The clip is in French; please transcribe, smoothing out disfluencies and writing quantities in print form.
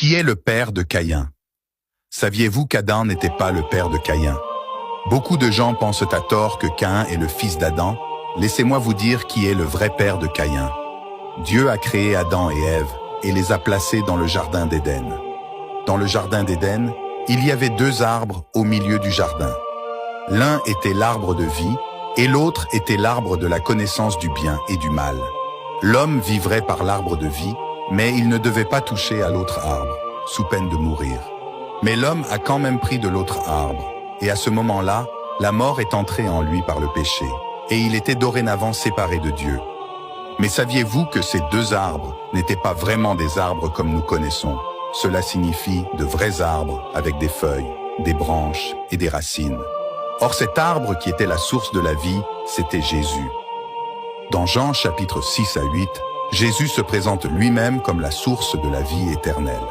Qui est le père de Caïn? Saviez-vous qu'Adam n'était pas le père de Caïn? Beaucoup de gens pensent à tort que Caïn est le fils d'Adam. Laissez-moi vous dire qui est le vrai père de Caïn. Dieu a créé Adam et Ève et les a placés dans le jardin d'Éden. Dans le jardin d'Éden, il y avait deux arbres au milieu du jardin. L'un était l'arbre de vie et l'autre était l'arbre de la connaissance du bien et du mal. L'homme vivrait par l'arbre de vie, mais il ne devait pas toucher à l'autre arbre, sous peine de mourir. Mais l'homme a quand même pris de l'autre arbre, et à ce moment-là, la mort est entrée en lui par le péché, et il était dorénavant séparé de Dieu. Mais saviez-vous que ces deux arbres n'étaient pas vraiment des arbres comme nous connaissons? Cela signifie de vrais arbres avec des feuilles, des branches et des racines. Or cet arbre qui était la source de la vie, c'était Jésus. Dans Jean chapitre 6 à 8, Jésus se présente lui-même comme la source de la vie éternelle.